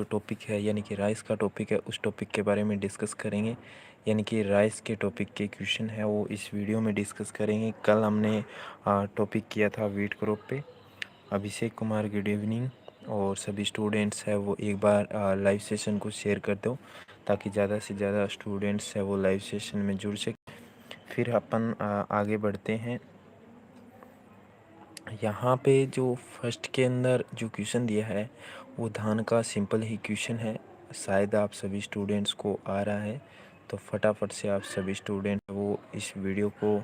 जो टॉपिक है यानी कि राइस का टॉपिक है उस टॉपिक के बारे में डिस्कस करेंगे। यानी कि राइस के टॉपिक के क्वेश्चन है वो इस वीडियो में डिस्कस करेंगे। कल हमने टॉपिक किया था वीट क्रॉप पे। Abhishek Kumar good evening. और सभी स्टूडेंट्स है वो एक बार लाइव सेशन को शेयर कर दो ताकि ज़्यादा से ज़्यादा स्टूडेंट्स है वो लाइव सेशन में जुड़ सके। फिर अपन आगे बढ़ते हैं। यहाँ पे जो फर्स्ट के अंदर जो क्वेश्चन दिया है वो धान का सिंपल ही क्वेश्चन है। शायद आप सभी स्टूडेंट्स को आ रहा है, तो फटाफट से आप सभी स्टूडेंट वो इस वीडियो को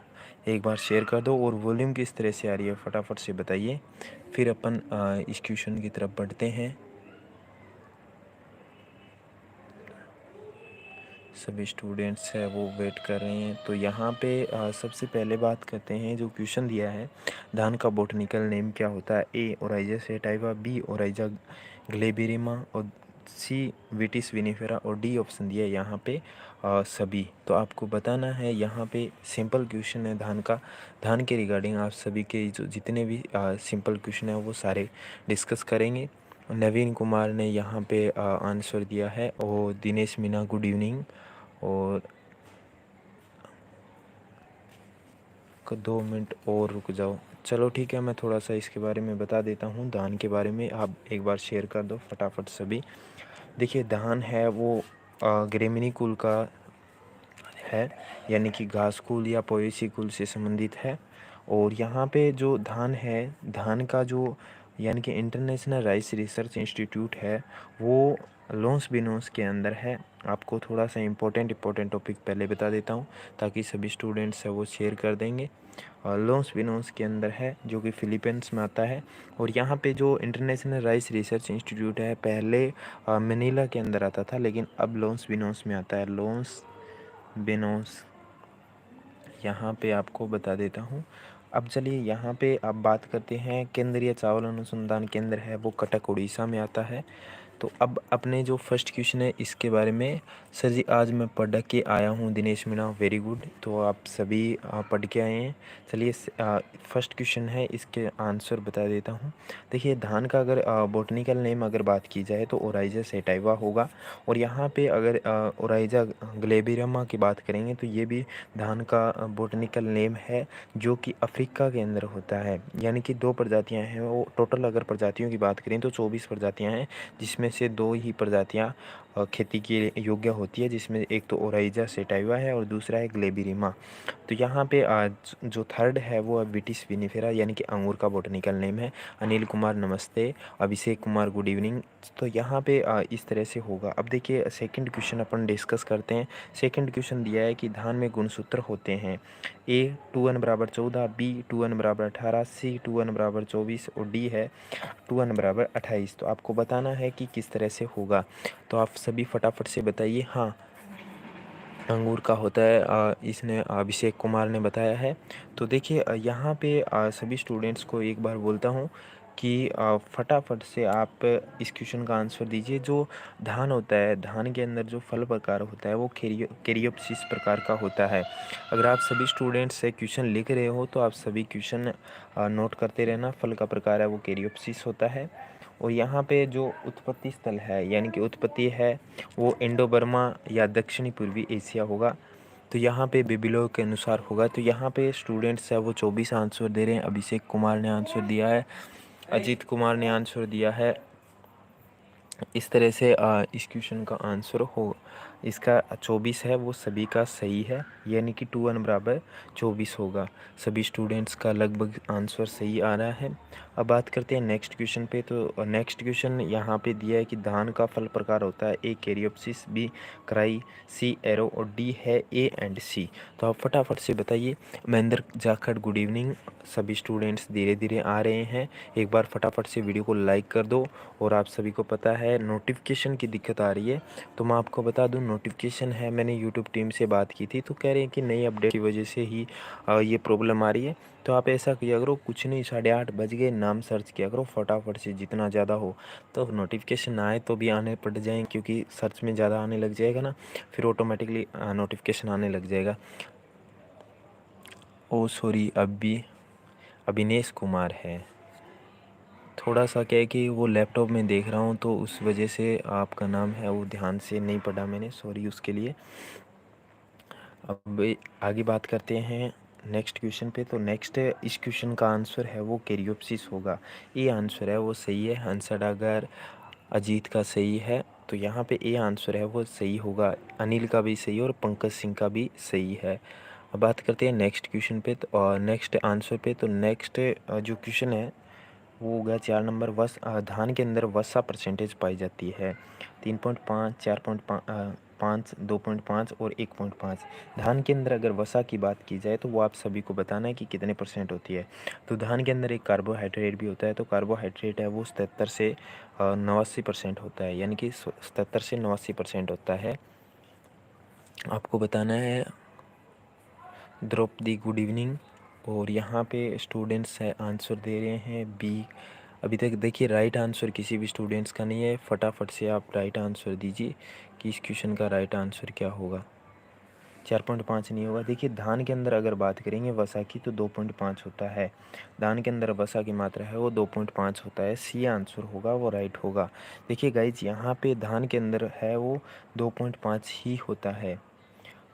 एक बार शेयर कर दो। और वॉल्यूम किस तरह से आ रही है फटाफट से बताइए। फिर अपन इस क्वेश्चन की तरफ बढ़ते हैं। सभी स्टूडेंट्स है वो वेट कर रहे हैं। तो यहाँ पे सबसे पहले बात करते हैं जो क्वेश्चन दिया है, धान का बोटनिकल नेम क्या होता है। ए ओराइजा सेटाइवा, बी ओराइजा ग्लेबिरिमा और सी विटिस विनिफेरा और डी ऑप्शन दिया है यहाँ पे सभी। तो आपको बताना है, यहाँ पे सिंपल क्वेश्चन है धान का। धान के रिगार्डिंग आप सभी के जो जितने भी सिंपल क्वेश्चन है वो सारे डिस्कस करेंगे। नवीन कुमार ने यहाँ पे आंसर दिया है और दिनेश मीना गुड इवनिंग। और 2 मिनट और रुक जाओ। चलो ठीक है, मैं थोड़ा सा इसके बारे में बता देता हूँ। धान के बारे में आप एक बार शेयर कर दो फटाफट सभी। देखिए धान है वो ग्रेमिनी कुल का है, यानी कि घास कुल या पोएसी कुल से संबंधित है। और यहाँ पे जो धान है, धान का जो यानी कि इंटरनेशनल राइस रिसर्च इंस्टीट्यूट है वो लॉस बिनोस के अंदर है। आपको थोड़ा सा इम्पोर्टेंट टॉपिक पहले बता देता हूँ ताकि सभी स्टूडेंट्स है वो शेयर कर देंगे। लॉस बिनोस के अंदर है जो कि फिलीपींस में आता है। और यहाँ पे जो इंटरनेशनल राइस रिसर्च इंस्टीट्यूट है पहले मनीला के अंदर आता था, लेकिन अब लॉस बिनोस में आता है। लॉस बिनोस यहाँ पे आपको बता देता हूँ। अब चलिए यहाँ पे अब बात करते हैं। केंद्रीय चावल अनुसंधान केंद्र है वो कटक उड़ीसा में आता है। तो अब अपने जो फर्स्ट क्वेश्चन है इसके बारे में, सर जी आज मैं पढ़ के आया हूँ दिनेश मीणा, वेरी गुड। तो आप सभी पढ़ के आए हैं। चलिए फर्स्ट क्वेश्चन है, इसके आंसर बता देता हूँ। देखिए धान का अगर बॉटनिकल नेम अगर बात की जाए तो ओराइजा सेटाइवा होगा। और यहाँ पे अगर ओराइजा ग्लेबिरमा की बात करेंगे तो ये भी धान का बॉटनिकल नेम है जो कि अफ्रीका के अंदर होता है। यानी कि 2 प्रजातियाँ हैं वो, टोटल अगर प्रजातियों की बात करें तो 24 प्रजातियाँ हैं, जिसमें से 2 ही प्रजातियाँ खेती के योग्य होती है, जिसमें एक तो ओराइजा सेटाइवा है और दूसरा है ग्लेबिरिमा। तो यहाँ पे जो थर्ड है वो विटिस विनिफेरा यानी कि अंगूर का बॉटनिकल नेम है। अनिल कुमार नमस्ते, अभिषेक कुमार गुड इवनिंग। तो यहाँ पे इस तरह से होगा। अब देखिए सेकंड क्वेश्चन अपन डिस्कस करते हैं। सेकंड क्वेश्चन दिया है कि धान में गुणसूत्र होते हैं। ए 2n बराबर 14, बी 2n बराबर 18, सी 2n बराबर 24 और डी है 2n बराबर 28। तो आपको बताना है कि किस तरह से होगा। तो आप सभी फटाफट से बताइए। हाँ, अंगूर का होता है, इसने अभिषेक कुमार ने बताया है। तो देखिए यहाँ पे सभी स्टूडेंट्स को एक बार बोलता हूँ कि फटाफट से आप इस क्वेश्चन का आंसर दीजिए। जो धान होता है, धान के अंदर जो फल प्रकार होता है वो कैरियोप्सिस प्रकार का होता है। अगर आप सभी स्टूडेंट्स से क्वेश्चन लिख रहे हो तो आप सभी क्वेश्चन नोट करते रहना। फल का प्रकार है वो कैरियोप्सिस होता है। और यहाँ पे जो उत्पत्ति स्थल है यानी कि उत्पत्ति है वो इंडो बर्मा या दक्षिणी पूर्वी एशिया होगा। तो यहाँ पे बिबिलो के अनुसार होगा। तो यहाँ पे स्टूडेंट्स है वो 24 आंसर दे रहे हैं। अभिषेक कुमार ने आंसर दिया है, अजीत कुमार ने आंसर दिया है। इस तरह से इस क्वेश्चन का आंसर हो, इसका 24 है वो सभी का सही है, यानी कि 2n बराबर 24 होगा। सभी स्टूडेंट्स का लगभग आंसर सही आ रहा है। अब बात करते हैं नेक्स्ट क्वेश्चन पे। तो नेक्स्ट क्वेश्चन यहाँ पे दिया है कि धान का फल प्रकार होता है। ए कैरियोप्सिस, बी क्राई, सी एरो और डी है ए एंड सी। तो आप फटाफट से बताइए। Mahendra Jakhar good evening. सभी स्टूडेंट्स धीरे धीरे आ रहे हैं। एक बार फटाफट से वीडियो को लाइक कर दो। और आप सभी को पता है नोटिफिकेशन की दिक्कत आ रही है, तो मैं आपको बता दूं नोटिफिकेशन है, मैंने यूट्यूब टीम से बात की थी तो कह रहे हैं कि नई अपडेट की वजह से ही ये प्रॉब्लम आ रही है। तो आप ऐसा किया करो, कुछ नहीं 8:30 बज गए, नाम सर्च किया करो फटाफट से जितना ज़्यादा हो। तो नोटिफिकेशन ना आए तो भी आने पड़ जाएँ, क्योंकि सर्च में ज़्यादा आने लग जाएगा ना, फिर ऑटोमेटिकली नोटिफिकेशन आने लग जाएगा। ओ सॉरी, अभिनेश कुमार है। थोड़ा-सा क्या है कि वो लैपटॉप में देख रहा हूँ, तो उस वजह से आपका नाम है वो ध्यान से नहीं पढ़ा मैंने, सॉरी उसके लिए। अब आगे बात करते हैं नेक्स्ट क्वेश्चन पे। तो नेक्स्ट इस क्वेश्चन का आंसर है वो कैरियोप्सिस होगा। ये आंसर है वो सही है। हंसडागर अजीत का सही है, तो यहाँ पे ए आंसर है वो सही होगा। अनिल का भी सही है और पंकज सिंह का भी सही है। अब बात करते हैं नेक्स्ट क्वेश्चन पे तो नेक्स्ट आंसर पे। तो नेक्स्ट जो क्वेश्चन है वो हो गया 4 नंबर। धान के अंदर वसा परसेंटेज पाई जाती है 3.5, 4.5, 2.5 और 1.5। धान के अंदर अगर वसा की बात की जाए तो वो आप सभी को बताना है कि कितने परसेंट होती है। तो धान के अंदर एक कार्बोहाइड्रेट भी होता है, तो कार्बोहाइड्रेट है वो 77 से 89% होता है, यानी कि 77 से 89% होता है। आपको बताना है। Draupadi good evening. और यहाँ पे स्टूडेंट्स है आंसर दे रहे हैं बी। अभी तक देखिए राइट आंसर किसी भी स्टूडेंट्स का नहीं है। फटाफट से आप राइट आंसर दीजिए कि इस क्वेश्चन का राइट आंसर क्या होगा। 4.5 नहीं होगा। देखिए धान के अंदर अगर बात करेंगे वसा की तो 2.5 होता है। धान के अंदर वसा की मात्रा है वो 2.5 होता है। सी आंसर होगा वो राइट होगा। देखिए गाइज यहाँ पे धान के अंदर है वो 2.5 ही होता है।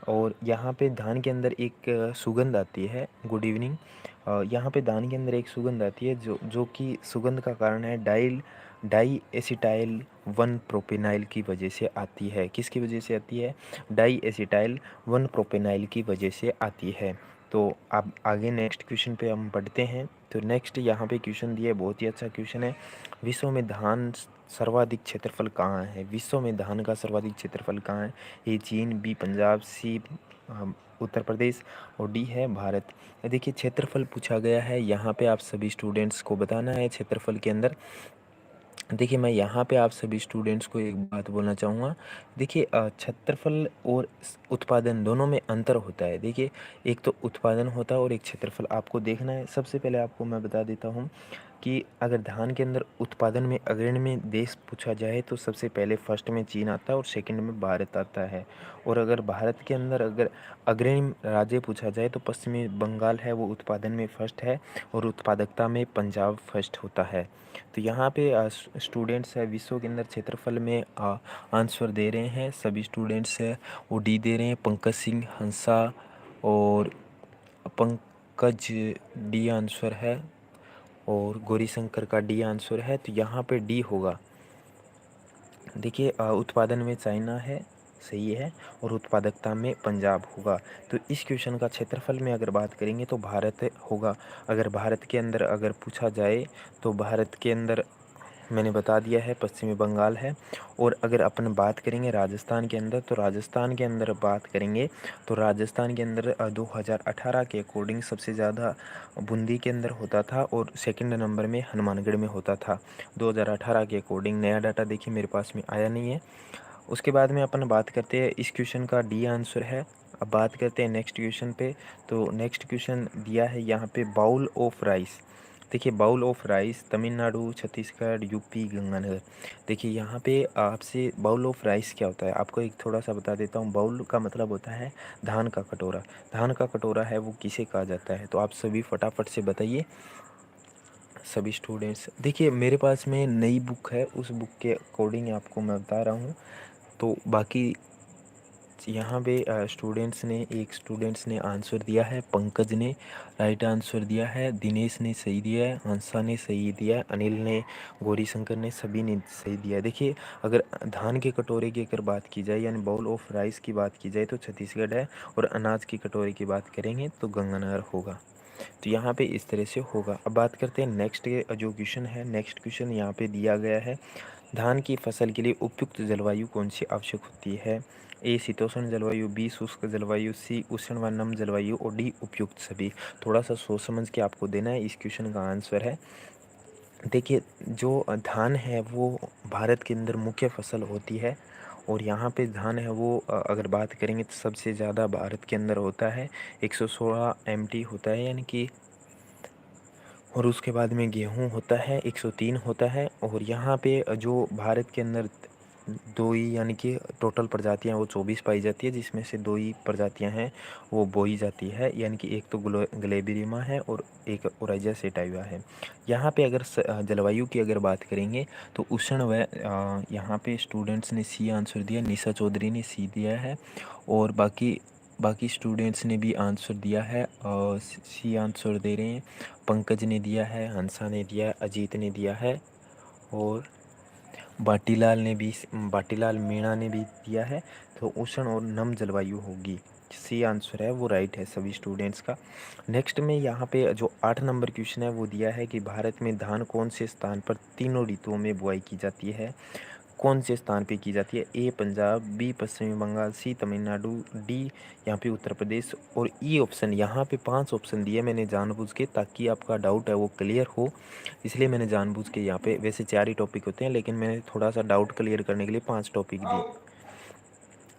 और यहाँ पे धान के अंदर एक सुगंध आती है। Good evening. यहाँ पे धान के अंदर एक सुगंध आती है जो कि सुगंध का कारण है डाई एसिटाइल 1 प्रोपेनाइल की वजह से आती है। किसकी वजह से आती है? डाई एसिटाइल 1 प्रोपेनाइल की वजह से आती है। तो अब आगे नेक्स्ट क्वेश्चन पे हम बढ़ते हैं। तो नेक्स्ट यहाँ पे क्वेश्चन दिया है, बहुत ही अच्छा क्वेश्चन है। विश्व में धान सर्वाधिक क्षेत्रफल कहाँ है? विश्व में धान का सर्वाधिक क्षेत्रफल कहाँ है? ए चीन, बी पंजाब, सी उत्तर प्रदेश और डी है भारत। देखिए क्षेत्रफल पूछा गया है, यहाँ पे आप सभी स्टूडेंट्स को बताना है क्षेत्रफल के अंदर। देखिए मैं यहाँ पे आप सभी स्टूडेंट्स को एक बात बोलना चाहूँगा। देखिए क्षेत्रफल और उत्पादन दोनों में अंतर होता है। देखिए एक तो उत्पादन होता है और एक क्षेत्रफल आपको देखना है। सबसे पहले आपको मैं बता देता हूँ कि अगर धान के अंदर उत्पादन में अग्रणी में देश पूछा जाए तो सबसे पहले फर्स्ट में चीन आता है और सेकंड में भारत आता है। और अगर भारत के अंदर अगर अग्रणी राज्य पूछा जाए तो पश्चिमी बंगाल है वो उत्पादन में फर्स्ट है और उत्पादकता में पंजाब फर्स्ट होता है। तो यहाँ पे स्टूडेंट्स है विश्व के अंदर क्षेत्रफल में आंसर दे रहे हैं। सभी स्टूडेंट्स है वो डी दे रहे हैं। पंकज सिंह, हंसा और पंकज डी आंसर है और गौरी शंकर का डी आंसर है। तो यहाँ पे डी होगा। देखिए उत्पादन में चाइना है सही है और उत्पादकता में पंजाब होगा। तो इस क्वेश्चन का क्षेत्रफल में अगर बात करेंगे तो भारत होगा। अगर भारत के अंदर अगर पूछा जाए तो भारत के अंदर मैंने बता दिया है पश्चिमी बंगाल है। और अगर अपन बात करेंगे राजस्थान के अंदर तो राजस्थान के अंदर बात करेंगे तो राजस्थान के अंदर 2018 के अकॉर्डिंग सबसे ज़्यादा बूंदी के अंदर होता था और सेकंड नंबर में हनुमानगढ़ में होता था 2018 के अकॉर्डिंग। नया डाटा देखिए मेरे पास में आया नहीं है। उसके बाद में अपन बात करते हैं इस क्वेश्चन का डी आंसर है। अब बात करते हैं नेक्स्ट क्वेश्चन पे। तो नेक्स्ट क्वेश्चन दिया है यहाँ पे बाउल ऑफ राइस। देखिए bowl of rice Tamil Nadu, Chhattisgarh, UP, Ganganagar. देखिए यहाँ पे आपसे बाउल ऑफ राइस क्या होता है आपको एक थोड़ा सा बता देता हूँ। बाउल का मतलब होता है धान का कटोरा। धान का कटोरा है वो किसे कहा जाता है? तो आप सभी फटाफट से बताइए सभी स्टूडेंट्स। देखिए मेरे पास में नई बुक है, उस बुक के अकॉर्डिंग आपको मैं बता रहा हूँ। तो बाकी यहाँ पे स्टूडेंट्स ने आंसर दिया है। पंकज ने राइट आंसर दिया है, दिनेश ने सही दिया है, हंसा ने सही दिया है, अनिल ने, गौरी शंकर ने, सभी ने सही दिया है। देखिए अगर धान के कटोरे की अगर बात की जाए यानी बाउल ऑफ राइस की बात की जाए तो छत्तीसगढ़ है और अनाज की कटोरे की बात करेंगे तो गंगानगर होगा। तो यहाँ पे इस तरह से होगा। अब बात करते हैं नेक्स्ट जो क्वेश्चन है। नेक्स्ट क्वेश्चन यहाँ पे दिया गया है धान की फसल के लिए उपयुक्त जलवायु कौन सी आवश्यक होती है? ए शीतोष्ण जलवायु, बी शुष्क जलवायु, सी उष्ण व नम जलवायु और डी उपयुक्त सभी। थोड़ा सा सोच समझ के आपको देना है। इस क्वेश्चन का आंसर है देखिए जो धान है वो भारत के अंदर मुख्य फसल होती है और यहाँ पे धान है वो अगर बात करेंगे तो सबसे ज़्यादा भारत के अंदर होता है 116 एमटी होता है यानी कि। और उसके बाद में गेहूँ होता है 103 होता है। और यहाँ पे जो भारत के अंदर दो ही यानी कि टोटल प्रजातियां वो 24 पाई जाती है, जिसमें से दो ही प्रजातियां हैं वो बोई जाती है, यानी कि एक तो ग्लेबिरिमा है और एक ओराइजा सेटाइवा है। यहाँ पे अगर जलवायु की अगर बात करेंगे तो उष्ण व यहाँ पे स्टूडेंट्स ने सी आंसर दिया, निशा चौधरी ने सी दिया है, और बाकी बाकी स्टूडेंट्स ने भी आंसर दिया है और सी आंसर दे रहे हैं। पंकज ने दिया है, हंसा ने दिया है, अजीत ने दिया है, और बाटीलाल मीणा ने भी दिया है। तो उष्ण और नम जलवायु होगी, सी आंसर है वो राइट है सभी स्टूडेंट्स का। नेक्स्ट में यहाँ पे जो 8 नंबर क्वेश्चन है वो दिया है कि भारत में धान कौन से स्थान पर तीनों ऋतुओं में बुआई की जाती है, कौन से स्थान पे की जाती है? ए पंजाब, बी पश्चिमी बंगाल, सी तमिलनाडु, डी यहाँ पे उत्तर प्रदेश, और ई ऑप्शन। यहाँ पे 5 ऑप्शन दिए मैंने जानबूझ के, ताकि आपका डाउट है वो क्लियर हो, इसलिए मैंने जानबूझ के यहाँ पे, वैसे 4 ही टॉपिक होते हैं लेकिन मैंने थोड़ा सा डाउट क्लियर करने के लिए 5 टॉपिक दिए।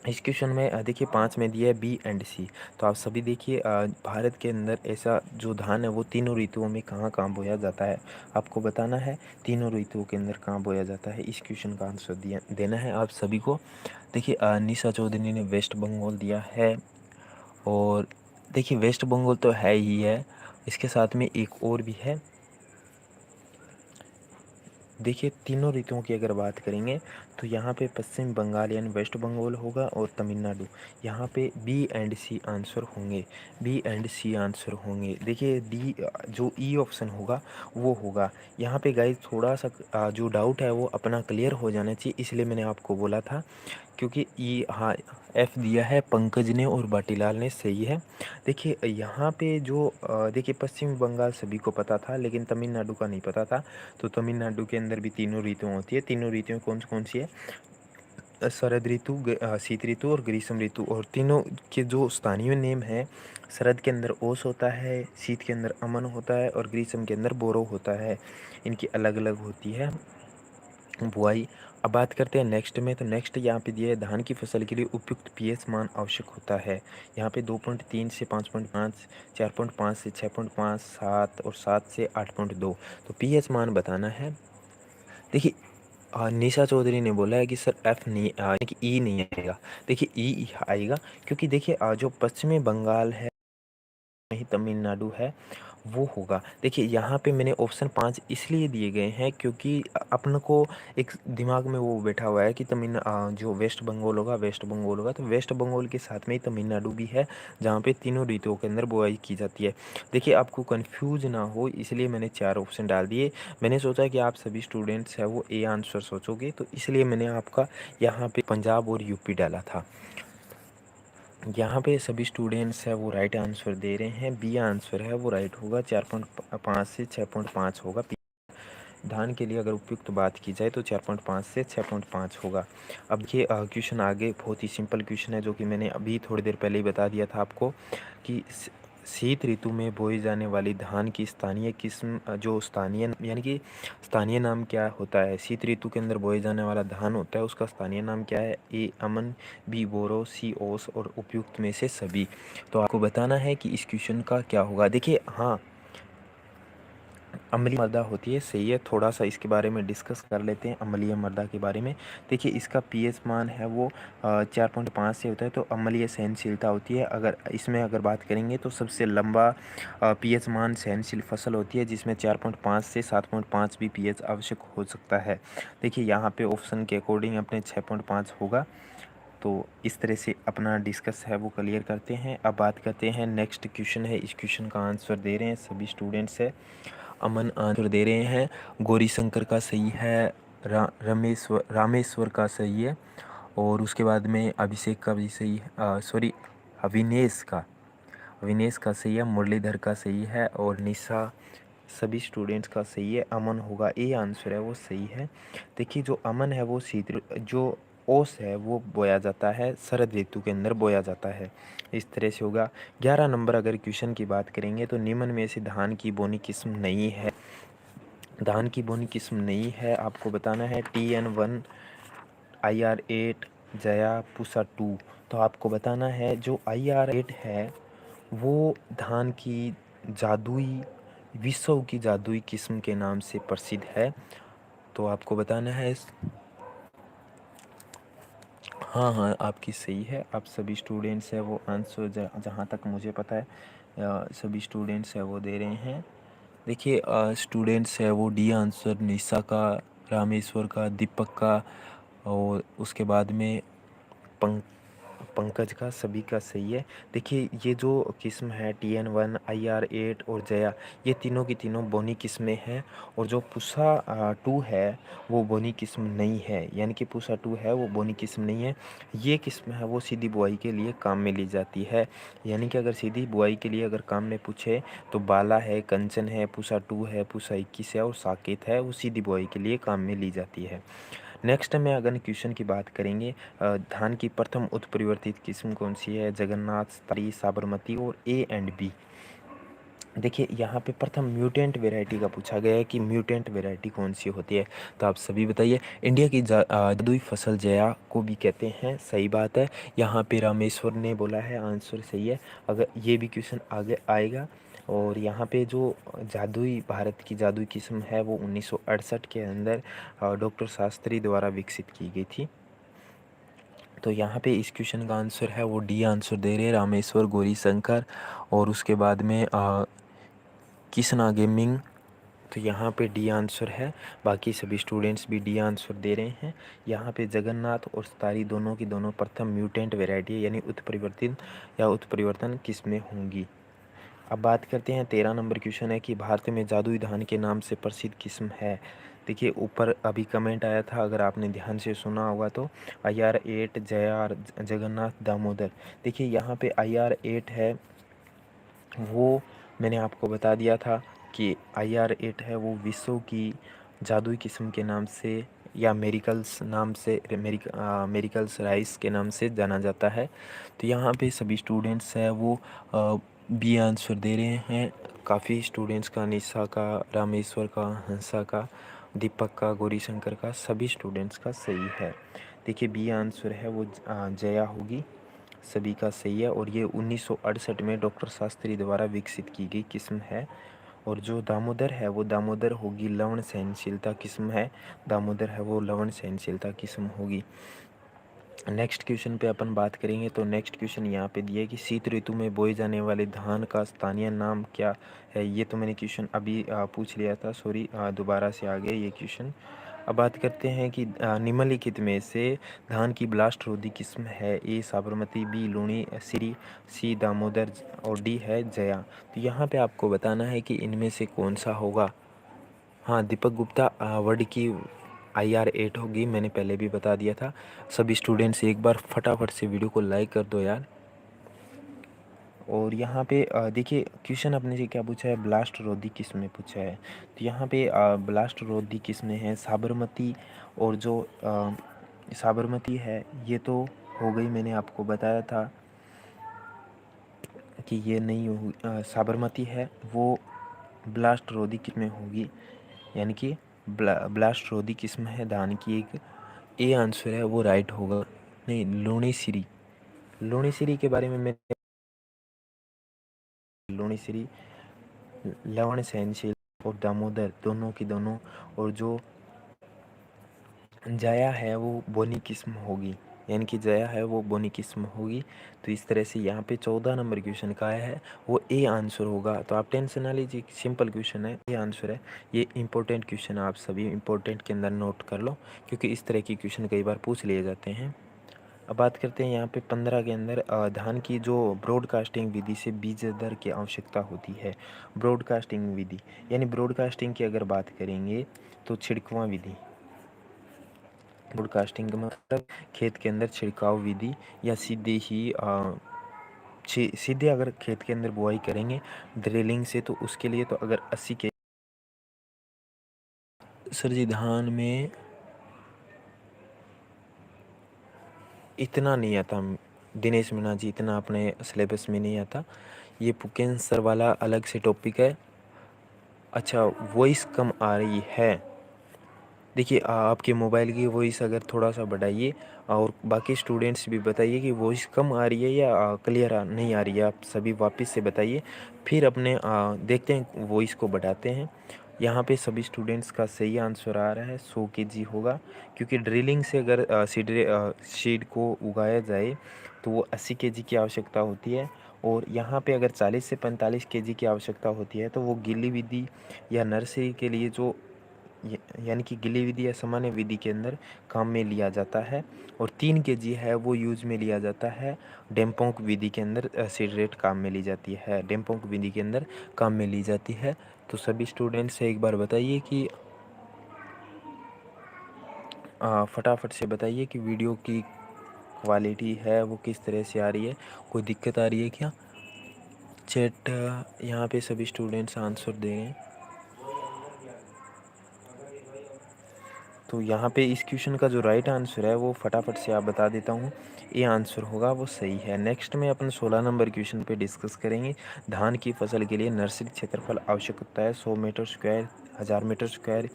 इस क्वेश्चन में देखिए 5 में दिया है बी एंड सी। तो आप सभी देखिए, भारत के अंदर ऐसा जो धान है वो तीनों ऋतुओं में कहाँ कहाँ बोया जाता है, आपको बताना है तीनों ऋतुओं के अंदर कहाँ बोया जाता है। इस क्वेश्चन का आंसर दिया देना है आप सभी को। देखिए निशा चौधरी ने वेस्ट बंगाल दिया है, और देखिए वेस्ट बंगाल तो है ही है, इसके साथ में एक और भी है। देखिए तीनों ऋतुओं की अगर बात करेंगे तो यहाँ पे पश्चिम बंगाल यानी वेस्ट बंगाल होगा, और तमिलनाडु। यहाँ पे बी एंड सी आंसर होंगे, बी एंड सी आंसर होंगे। देखिए डी जो ई ऑप्शन होगा वो होगा। यहाँ पे गाइस थोड़ा सा जो डाउट है वो अपना क्लियर हो जाना चाहिए, इसलिए मैंने आपको बोला था, क्योंकि ई हाँ एफ दिया है पंकज ने और बाटीलाल ने, सही है। देखिए यहाँ पे जो देखिए पश्चिम बंगाल सभी को पता था लेकिन तमिलनाडु का नहीं पता था। तो तमिलनाडु के अंदर भी तीनों ऋतुएं होती है। तीनों ऋतुएं कौन कौन सी है? शरद ऋतु, शीत ऋतु और ग्रीष्म ऋतु। और तीनों के जो स्थानीय नेम है, शरद के अंदर ओस होता है, शीत के अंदर अमन होता है, और ग्रीष्म के अंदर बोरो होता है। इनकी अलग अलग होती है बुआई। अब बात करते हैं नेक्स्ट में, तो नेक्स्ट यहाँ पे दिया है धान की फसल के लिए उपयुक्त पीएच मान आवश्यक होता है। यहाँ पे 2.3 से 5.5, 4.5 से 6.5, 7 और 7 से 8.2। तो पीएच मान बताना है। देखिए निशा चौधरी ने बोला है कि सर एफ नहीं कि ई नहीं आएगा। देखिए ई आएगा, क्योंकि देखिए जो पश्चिमी बंगाल है, नहीं तमिलनाडु है, वो होगा। देखिए यहाँ पे मैंने ऑप्शन 5 इसलिए दिए गए हैं क्योंकि अपन को एक दिमाग में वो बैठा हुआ है कि जो वेस्ट बंगाल होगा, वेस्ट बंगाल होगा, तो वेस्ट बंगाल के साथ में ही तमिलनाडु भी है, जहाँ पे तीनों ऋतुओं के अंदर बुआई की जाती है। देखिए आपको कन्फ्यूज ना हो इसलिए मैंने 4 ऑप्शन डाल दिए। मैंने सोचा कि आप सभी स्टूडेंट्स हैं वो ए आंसर सोचोगे, तो इसलिए मैंने आपका यहाँ पे पंजाब और यूपी डाला था। यहाँ पे सभी स्टूडेंट्स है वो राइट आंसर दे रहे हैं, बी आंसर है वो राइट होगा, 4.5 से 6.5 होगा। धान के लिए अगर उपयुक्त बात की जाए तो 4.5 से 6.5 होगा। अब ये क्वेश्चन आगे बहुत ही सिंपल क्वेश्चन है, जो कि मैंने अभी थोड़ी देर पहले ही बता दिया था आपको कि शीत ऋतु में बोई जाने वाली धान की स्थानीय किस्म, जो स्थानीय यानी कि स्थानीय नाम क्या होता है? शीत ऋतु के अंदर बोए जाने वाला धान होता है उसका स्थानीय नाम क्या है? ए अमन, बी बोरो, सी ओस, और उपयुक्त में से सभी। तो आपको बताना है कि इस क्वेश्चन का क्या होगा। देखिए हाँ, अम्लीय मृदा होती है, सही है। थोड़ा सा इसके बारे में डिस्कस कर लेते हैं अम्लीय मृदा के बारे में। देखिए इसका पीएच मान है वो 4.5 से होता है, तो अम्लीय सहनशीलता होती है। अगर इसमें अगर बात करेंगे तो सबसे लंबा पीएच मान सहनशील फसल होती है, जिसमें 4.5 से 7.5 भी पीएच आवश्यक हो सकता है। देखिए यहाँ पे ऑप्शन के अकॉर्डिंग अपने 6.5 होगा। तो इस तरह से अपना डिस्कस है वो क्लियर करते हैं। अब बात करते हैं नेक्स्ट क्वेश्चन है, इस क्वेश्चन का आंसर दे रहे हैं सभी स्टूडेंट्स है। अमन आंसर दे रहे हैं, गौरी शंकर का सही है, रामेश्वर का सही है, और उसके बाद में अभिषेक का भी सही है, सॉरी अविनेश का सही है, मुरलीधर का सही है, और निशा सभी स्टूडेंट्स का सही है। अमन होगा, ए आंसर है वो सही है। देखिए जो अमन है वो जो ओस है वो बोया जाता है, शरद ऋतु के अंदर बोया जाता है। इस तरह से होगा। 11 नंबर अगर क्वेश्चन की बात करेंगे तो निम्न में से धान की बोनी किस्म नहीं है। धान की बोनी किस्म नहीं है, आपको बताना है TN1, IR8, जया, पूसा 2। तो आपको बताना है जो IR8 है वो धान की जादुई विश्व की जादुई किस्म के नाम से प्रसिद्ध है। तो आपको बताना है हाँ हाँ, आपकी सही है। आप सभी स्टूडेंट्स हैं वो आंसर जहाँ तक मुझे पता है सभी स्टूडेंट्स हैं वो दे रहे हैं। देखिए स्टूडेंट्स है वो डी आंसर निशा का, रामेश्वर का, दीपक का और उसके बाद में पंक पंकज का, सभी का सही है। देखिए ये जो किस्म है TN1, IR8 और जया, ये तीनों की तीनों बोनी किस्में हैं। और जो पूसा 2 है वो बोनी किस्म नहीं है, यानी कि पूसा 2 है वो बोनी किस्म नहीं है। ये किस्म है वो सीधी बुआई के लिए काम में ली जाती है। यानी कि अगर सीधी बुआई के लिए अगर काम में पूछे तो बाला है, कंचन है, पूसा 2 है, पूसा 21 है और साकेत है, वो सीधी बुआई के लिए काम में ली जाती है। नेक्स्ट में अगर क्वेश्चन की बात करेंगे, धान की प्रथम उत्परिवर्तित किस्म कौन सी है? जगन्नाथ, तारी, साबरमती और A एंड B। देखिए यहाँ पे प्रथम म्यूटेंट वेराइटी का पूछा गया है कि म्यूटेंट वेराइटी कौन सी होती है, तो आप सभी बताइए। इंडिया की जादुई फसल जया को भी कहते हैं, सही बात है। यहाँ पे रामेश्वर ने बोला है, आंसर सही है। अगर ये भी क्वेश्चन आगे आएगा। और यहाँ पे जो जादुई भारत की जादुई किस्म है वो 1968 के अंदर डॉक्टर शास्त्री द्वारा विकसित की गई थी। तो यहाँ पे इस क्वेश्चन का आंसर है वो डी आंसर दे रहे हैं, रामेश्वर गौरी शंकर। और उसके बाद में किसना गेमिंग, तो यहाँ पे डी आंसर है। बाकी सभी स्टूडेंट्स भी डी आंसर दे रहे हैं। यहाँ पे जगन्नाथ और स्तारी दोनों की दोनों प्रथम म्यूटेंट वेराइटी यानी उत्परिवर्तित या उत्परिवर्तन किस्में होंगी। अब बात करते हैं 13 नंबर क्वेश्चन है कि भारत में जादुई धान के नाम से प्रसिद्ध किस्म है। देखिए ऊपर अभी कमेंट आया था, अगर आपने ध्यान से सुना होगा तो IR8, जया, जगन्नाथ, दामोदर। देखिए यहाँ पे IR8 है वो मैंने आपको बता दिया था कि IR8 है वो विश्व की जादुई किस्म के नाम से या मेरिकल्स नाम से मेरिकल्स राइस के नाम से जाना जाता है। तो यहाँ पे सभी स्टूडेंट्स हैं वो बी आंसर दे रहे हैं। काफ़ी स्टूडेंट्स का, निशा का, रामेश्वर का, हंसा का, दीपक का, गौरीशंकर का, सभी स्टूडेंट्स का सही है। देखिए बी आंसर है वो जया होगी, सभी का सही है। और ये 1968 में डॉक्टर शास्त्री द्वारा विकसित की गई किस्म है। और जो दामोदर है वो दामोदर होगी लवण सहनशीलता किस्म है, दामोदर है वो लवण सहनशीलता किस्म होगी। नेक्स्ट क्वेश्चन पे अपन बात करेंगे। तो नेक्स्ट क्वेश्चन यहाँ पे दिया है कि शीत ऋतु में बोए जाने वाले धान का स्थानीय नाम क्या है। ये तो मैंने क्वेश्चन अभी पूछ लिया था, सॉरी दोबारा से आ गया ये क्वेश्चन। अब बात करते हैं कि निम्नलिखित में से धान की ब्लास्ट रोधी किस्म है। A Sabarmati, B Luni, C Damodar और D है जया। तो यहाँ पे आपको बताना है कि इनमें से कौन सा होगा। हाँ, दीपक गुप्ता वर्ड की IR8 होगी, मैंने पहले भी बता दिया था। सभी स्टूडेंट्स एक बार फटाफट से वीडियो को लाइक कर दो यार। और यहाँ पे देखिए क्वेश्चन अपने से क्या पूछा है, ब्लास्ट रोधी किस्में पूछा है। तो यहाँ पे ब्लास्ट रोधी किस्में हैं साबरमती। और जो साबरमती है ये तो हो गई, मैंने आपको बताया था कि ये नहीं होगी। साबरमती है वो ब्लास्ट रोधी किस्में होगी, यानी कि ब्लास्ट रोधी किस्म है धान की एक। ए आंसर है वो राइट होगा। नहीं, लुणीश्री, लुणीश्री के बारे में मैं, लुणीश्री लवण सहनशील और दामोदर दोनों की दोनों। और जो जया है वो बोनी किस्म होगी, यानी कि जया है वो बोनी किस्म होगी। तो इस तरह से यहाँ पे 14 नंबर क्वेश्चन का है वो ए आंसर होगा। तो आप टेंशन ना लीजिए, सिंपल क्वेश्चन है, ए आंसर है। ये इंपॉर्टेंट क्वेश्चन है, आप सभी इंपॉर्टेंट के अंदर नोट कर लो, क्योंकि इस तरह की क्वेश्चन कई बार पूछ लिए जाते हैं। अब बात करते हैं यहाँ पे 15 के अंदर धान की जो ब्रॉडकास्टिंग विधि से बीज दर की आवश्यकता होती है। ब्रॉडकास्टिंग विधि यानी ब्रॉडकास्टिंग की अगर बात करेंगे तो छिड़कवा विधि। ब्रॉडकास्टिंग का मतलब खेत के अंदर छिड़काव विधि, या सीधे ही सीधे अगर खेत के अंदर बुआई करेंगे ड्रिलिंग से, तो उसके लिए तो अगर 80 के सर जी धान में इतना नहीं आता दिनेश मीणा जी, इतना अपने सिलेबस में नहीं आता। ये पुकेन सर वाला अलग से टॉपिक है। अच्छा, वॉइस कम आ रही है। देखिए आपके मोबाइल की वॉइस अगर थोड़ा सा बढ़ाइए, और बाकी स्टूडेंट्स भी बताइए कि वॉइस कम आ रही है या क्लियर नहीं आ रही है। आप सभी वापस से बताइए, फिर अपने देखते हैं वॉइस को बढ़ाते हैं। यहाँ पे सभी स्टूडेंट्स का सही आंसर आ रहा है 100 केजी होगा, क्योंकि ड्रिलिंग से अगर सीड को उगाया जाए तो वो 80 केजी की आवश्यकता होती है, और यहाँ पे अगर 40 से 45 केजी की आवश्यकता होती है तो वो गिली विधि या नर्सरी के लिए जो यानी कि गिली विधि या सामान्य विधि के अंदर काम में लिया जाता है, और 3 केजी है वो यूज़ में लिया जाता है डेम्पोंग विधि के अंदर, सीड रेट काम में ली जाती है, डेम्पोंग विधि के अंदर काम में ली जाती है। तो सभी स्टूडेंट से एक बार बताइए कि फटाफट से बताइए कि वीडियो की क्वालिटी है वो किस तरह से आ रही है, कोई दिक्कत आ रही है क्या? चैट यहाँ पे सभी स्टूडेंट्स आंसर दे रहे हैं। तो यहाँ पे इस क्वेश्चन का जो राइट आंसर है वो फटाफट से आप बता देता हूँ, ये आंसर होगा वो सही है। नेक्स्ट में अपन 16 नंबर क्वेश्चन पे डिस्कस करेंगे। धान की फसल के लिए नर्सरी क्षेत्रफल आवश्यक होता है 100 मीटर स्क्वायर, 1000 मीटर स्क्वायर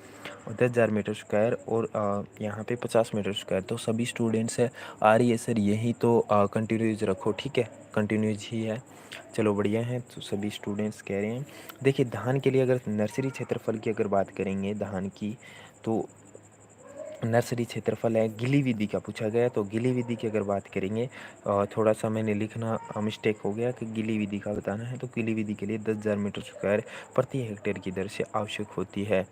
और 10,000 मीटर स्क्वायर, और यहाँ पे 50 मीटर स्क्वायर। तो सभी स्टूडेंट्स है आ रही है सर यही तो कंटिन्यूज रखो, ठीक है, कंटिन्यूज ही है। चलो बढ़िया है, तो सभी स्टूडेंट्स कह रहे हैं। देखिए धान के लिए अगर नर्सरी क्षेत्रफल की अगर बात करेंगे धान की, तो नर्सरी क्षेत्रफल है, गिली विधि का पूछा गया, तो गिली विधि की अगर बात करेंगे, थोड़ा सा मैंने लिखना मिस्टेक हो गया कि गिली विधि का बताना है, तो गिली विधि के लिए 10,000 मीटर स्क्वायर प्रति हेक्टेयर की दर से आवश्यक होती है।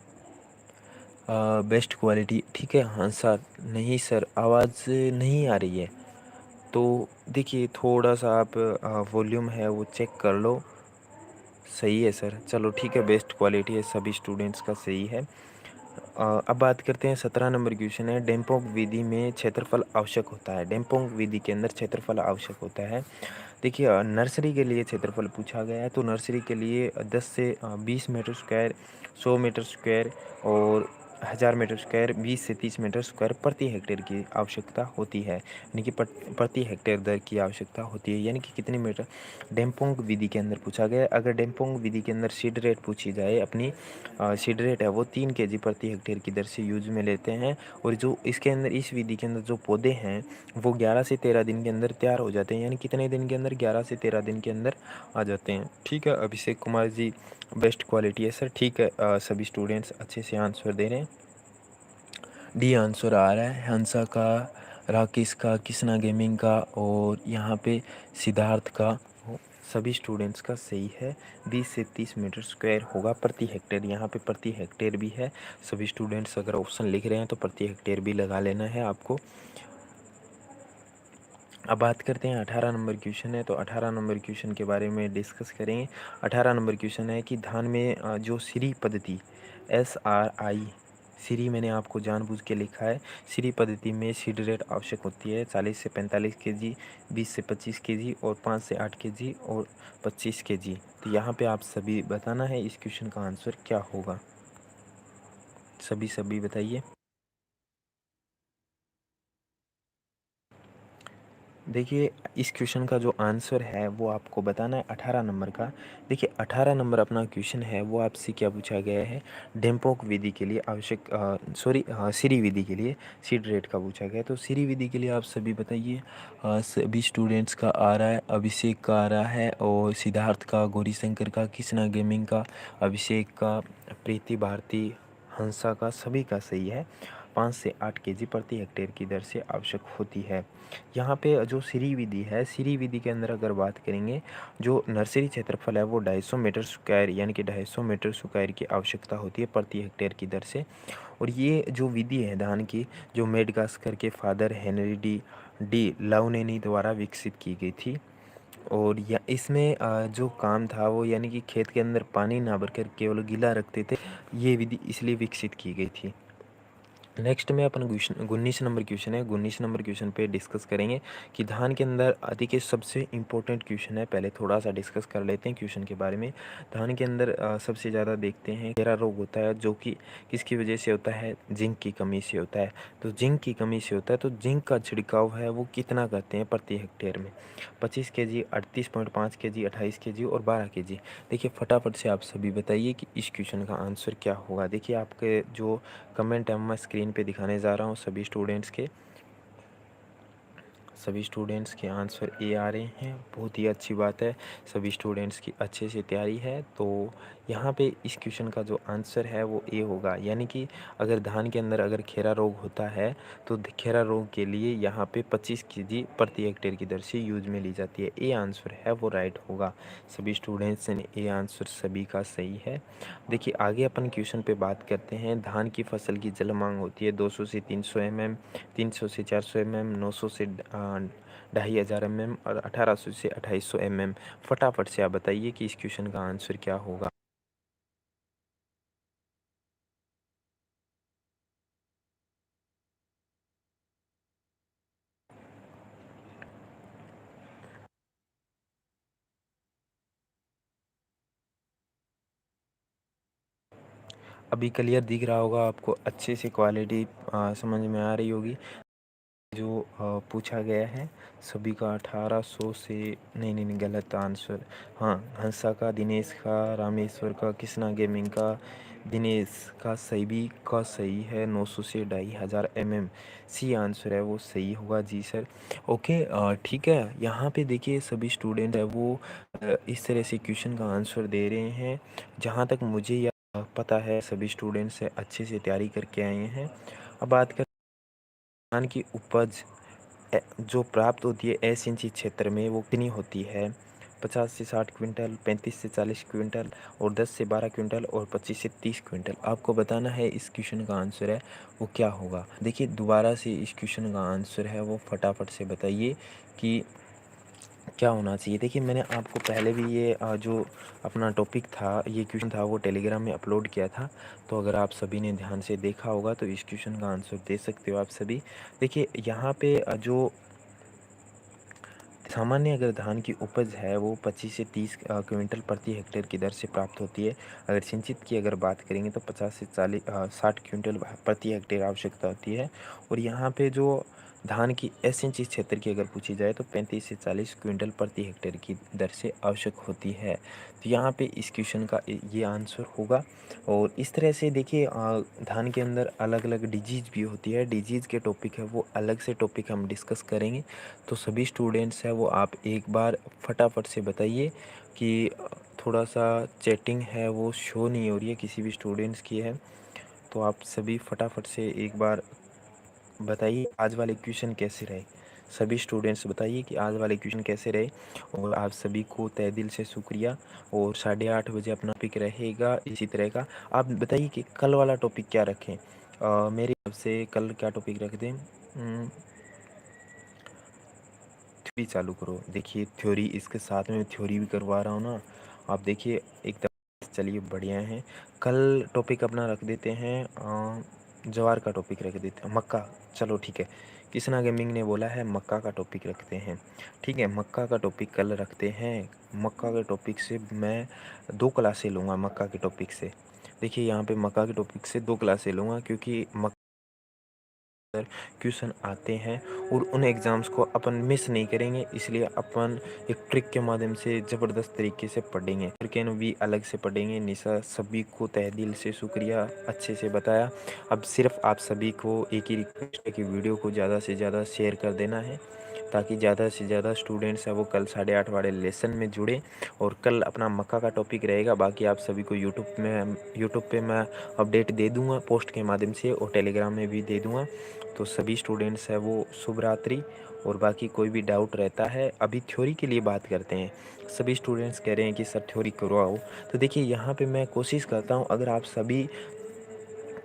बेस्ट क्वालिटी, ठीक है। हाँ सर, नहीं सर आवाज़ नहीं आ रही है, तो देखिए थोड़ा सा आप वॉल्यूम है वो चेक कर लो। सही है सर, चलो ठीक है, बेस्ट क्वालिटी है, सभी स्टूडेंट्स का सही है। अब बात करते हैं 17 नंबर क्वेश्चन है, डेम्पोंग विधि में क्षेत्रफल आवश्यक होता है। डेम्पोंग विधि के अंदर क्षेत्रफल आवश्यक होता है। देखिए नर्सरी के लिए क्षेत्रफल पूछा गया है, तो नर्सरी के लिए 10 से 20 मीटर स्क्वायर, 100 मीटर स्क्वायर और 1000 मीटर स्क्वायर, 20 से 30 मीटर स्क्वायर प्रति हेक्टेयर की आवश्यकता होती है, यानी कि प्रति हेक्टेयर दर की आवश्यकता होती है, यानी कि कितने मीटर। डेम्पोंग विधि के अंदर पूछा गया है। अगर डेम्पोंग विधि के अंदर सीड रेट पूछी जाए अपनी, सीड रेट है वो 3 केजी प्रति हेक्टेयर की दर से यूज में लेते हैं, और जो इसके अंदर इस विधि के अंदर जो पौधे हैं वो 11 से 13 दिन के अंदर तैयार हो जाते हैं, यानी कितने दिन के अंदर, 11 से 13 दिन के अंदर आ जाते हैं, ठीक है। अभिषेक कुमार जी बेस्ट क्वालिटी है सर, ठीक है। सभी स्टूडेंट्स अच्छे से आंसर दे रहे हैं। डी आंसर आ रहा है, हंसा का, राकेश का, किसना गेमिंग का और यहाँ पे सिद्धार्थ का, सभी स्टूडेंट्स का सही है। 20 से 30 मीटर स्क्वायर होगा प्रति हेक्टेयर, यहाँ पे प्रति हेक्टेयर भी है। सभी स्टूडेंट्स अगर ऑप्शन लिख रहे हैं तो प्रति हेक्टेयर भी लगा लेना है आपको। अब बात करते हैं 18 नंबर क्वेश्चन है, तो 18 नंबर क्वेश्चन के बारे में डिस्कस करेंगे। 18 नंबर क्वेश्चन है कि धान में जो श्री पद्धति, SRI, श्री मैंने आपको जानबूझ के लिखा है, श्री पद्धति में सीड रेट आवश्यक होती है 40 से 45 केजी, 20 से 25 केजी और 5 से 8 केजी और 25 केजी। तो यहाँ पे आप सभी बताना है इस क्वेश्चन का आंसर क्या होगा, सभी बताइए। देखिए इस क्वेश्चन का जो आंसर है वो आपको बताना है 18 नंबर का। देखिए 18 नंबर अपना क्वेश्चन है वो आपसे क्या पूछा गया है, डेम्पोक विधि के लिए आवश्यक सीरी विधि के लिए सीड रेट का पूछा गया है। तो सीरी विधि के लिए आप सभी बताइए। सभी स्टूडेंट्स का आ रहा है, अभिषेक का आ रहा है और सिद्धार्थ का, गौरी शंकर का, कृष्णा गेमिंग का, अभिषेक का, प्रीति भारती, हंसा का, सभी का सही है। 5 से 8 केजी प्रति हेक्टेयर की दर से आवश्यक होती है। यहाँ पे जो श्री विधि है, श्री विधि के अंदर अगर बात करेंगे, जो नर्सरी क्षेत्रफल है वो 250 मीटर स्क्वायर, यानी कि 250 मीटर स्क्वायर की आवश्यकता होती है प्रति हेक्टेयर की दर से। और ये जो विधि है धान की, जो मेडगास्कर के फादर हेनरी डी लाउनेनी द्वारा विकसित की गई थी। और या इसमें जो काम था वो यानी कि खेत के अंदर पानी ना भरकर केवल गीला रखते थे, ये विधि इसलिए विकसित की गई थी। नेक्स्ट में अपन 19 नंबर क्वेश्चन है, 19 नंबर क्वेश्चन पे डिस्कस करेंगे कि धान के अंदर अधिक सबसे इम्पोर्टेंट क्वेश्चन है। पहले थोड़ा सा डिस्कस कर लेते हैं क्वेश्चन के बारे में। धान के अंदर सबसे ज़्यादा देखते हैं घेरा रोग होता है, जो कि किसकी वजह से होता है, जिंक की कमी से होता है। तो जिंक की कमी से होता है, तो जिंक का छिड़काव है वो कितना करते हैं प्रति हेक्टेयर में, 25 केजी, 38.5 केजी, 28 केजी और 12 केजी। देखिए फटाफट से आप सभी बताइए कि इस क्वेश्चन का आंसर क्या होगा। देखिए आपके जो कमेंट है मैं स्क्रीन पे दिखाने जा रहा हूँ सभी स्टूडेंट्स के, सभी स्टूडेंट्स के आंसर ए आ रहे हैं, बहुत ही अच्छी बात है। सभी स्टूडेंट्स की अच्छे से तैयारी है। तो यहाँ पे इस क्वेश्चन का जो आंसर है वो ए होगा, यानी कि अगर धान के अंदर अगर खेरा रोग होता है तो खेरा रोग के लिए यहाँ पे 25 केजी प्रति हेक्टेयर की दर से यूज में ली जाती है। ए आंसर है वो राइट होगा। सभी स्टूडेंट्स ने ए आंसर सभी का सही है। देखिए आगे अपन क्वेश्चन पे बात करते हैं। धान की फसल की जल मांग होती है 200 से 300 mm, 300 से 400 mm, 900 से 2500 mm और 1800 से 2800 mm। फटाफट से आप बताइए कि इस क्वेश्चन का आंसर क्या होगा। अभी क्लियर दिख रहा होगा आपको, अच्छे से क्वालिटी समझ में आ रही होगी। जो पूछा गया है सभी का 1800 से, नहीं नहीं नहीं, गलत आंसर। हाँ, हंसा का, दिनेश का, रामेश्वर का, कृष्णा गेमिंग का, दिनेश का सभी का सही है। 900 से 2500 mm सी आंसर है वो सही होगा जी सर। ओके, ठीक है। यहाँ पे देखिए सभी स्टूडेंट है वो इस तरह से क्वेश्चन का आंसर दे रहे हैं। जहाँ तक मुझे पता है सभी स्टूडेंट्स अच्छे से तैयारी करके आए हैं। अब बात कर धान की उपज जो प्राप्त होती है असिंचित क्षेत्र में वो कितनी होती है। 50 से 60 क्विंटल, 35 से 40 क्विंटल और 10 से 12 क्विंटल और 25 से 30 क्विंटल। आपको बताना है इस क्वेश्चन का आंसर है वो क्या होगा। देखिए दोबारा से इस क्वेश्चन का आंसर है वो फटाफट से बताइए कि क्या होना चाहिए। देखिए मैंने आपको पहले भी ये जो अपना टॉपिक था, ये क्वेश्चन था, वो टेलीग्राम में अपलोड किया था। तो अगर आप सभी ने ध्यान से देखा होगा तो इस क्वेश्चन का आंसर दे सकते हो आप सभी। देखिए यहाँ पे जो सामान्य अगर धान की उपज है वो 25 से 30 क्विंटल प्रति हेक्टेयर की दर से प्राप्त होती है। अगर सिंचित की अगर बात करेंगे तो 50 से 60 क्विंटल प्रति हेक्टेयर आवश्यकता होती है। और यहाँ पे जो धान की असिंचित क्षेत्र की अगर पूछी जाए तो 35 से 40 क्विंटल प्रति हेक्टेयर की दर से आवश्यक होती है। तो यहाँ पे इस क्वेश्चन का ये आंसर होगा। और इस तरह से देखिए धान के अंदर अलग अलग डिजीज़ भी होती है। डिजीज़ के टॉपिक है वो अलग से टॉपिक हम डिस्कस करेंगे। तो सभी स्टूडेंट्स हैं वो आप एक बार फटाफट से बताइए कि थोड़ा सा चैटिंग है वो शो नहीं हो रही है किसी भी स्टूडेंट्स की है। तो आप सभी फटाफट से एक बार बताइए आज वाले क्वेश्चन कैसे रहे। सभी स्टूडेंट्स बताइए कि आज वाले क्वेश्चन कैसे रहे। और आप सभी को तहे दिल से शुक्रिया। और 8:30 बजे अपना टॉपिक रहेगा इसी तरह का। आप बताइए कि कल वाला टॉपिक क्या रखें। मेरे हिसाब से कल क्या टॉपिक रख दें। थ्योरी चालू करो। देखिए थ्योरी इसके साथ में थ्योरी भी करवा रहा हूँ ना। आप देखिए एकदम, चलिए बढ़िया है। कल टॉपिक अपना रख देते हैं जवार का टॉपिक रख देते हैं, मक्का। चलो ठीक है, कृष्णा गेमिंग ने बोला है मक्का का टॉपिक रखते हैं। ठीक है, मक्का का टॉपिक कल रखते हैं। मक्का के टॉपिक से मैं 2 क्लासें लूँगा मक्का के टॉपिक से। देखिए यहाँ पे मक्का के टॉपिक से 2 क्लासें लूँगा क्योंकि क्वेश्चन आते हैं और उन एग्ज़ाम्स को अपन मिस नहीं करेंगे। इसलिए अपन एक ट्रिक के माध्यम से ज़बरदस्त तरीके से पढ़ेंगे। ट्रिक भी अलग से पढ़ेंगे। निशा सभी को तहे दिल से शुक्रिया, अच्छे से बताया। अब सिर्फ आप सभी को एक ही रिक्वेस्ट है कि वीडियो को ज़्यादा से ज़्यादा शेयर कर देना है ताकि ज़्यादा से ज़्यादा स्टूडेंट्स हैं वो कल 8:30 वाले लेसन में जुड़े। और कल अपना मक्का का टॉपिक रहेगा। बाकी आप सभी को यूट्यूब पे मैं अपडेट दे दूँगा पोस्ट के माध्यम से और टेलीग्राम में भी दे दूँगा। तो सभी स्टूडेंट्स हैं वो शुभ रात्रि। और बाकी कोई भी डाउट रहता है, अभी थ्योरी के लिए बात करते हैं। सभी स्टूडेंट्स कह रहे हैं कि सर थ्योरी करवाओ। तो देखिए यहाँ पे मैं कोशिश करता हूँ, अगर आप सभी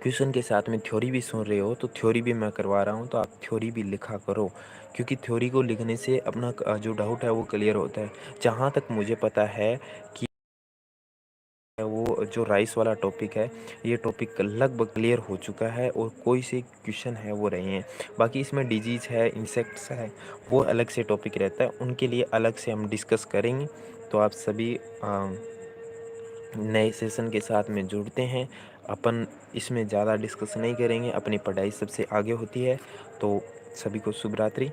क्वेश्चन के साथ में थ्योरी भी सुन रहे हो तो थ्योरी भी मैं करवा रहा हूँ, तो आप थ्योरी भी लिखा करो। क्योंकि थ्योरी को लिखने से अपना जो डाउट है वो क्लियर होता है। जहाँ तक मुझे पता है कि वो जो राइस वाला टॉपिक है, ये टॉपिक लगभग क्लियर हो चुका है और कोई से क्वेश्चन है वो रहे हैं। बाकी इसमें डिजीज़ है, इंसेक्ट्स है, वो अलग से टॉपिक रहता है, उनके लिए अलग से हम डिस्कस करेंगे। तो आप सभी नए सेशन के साथ में जुड़ते हैं। अपन इसमें ज़्यादा डिस्कस नहीं करेंगे, अपनी पढ़ाई सबसे आगे होती है। तो सभी को शुभ रात्रि।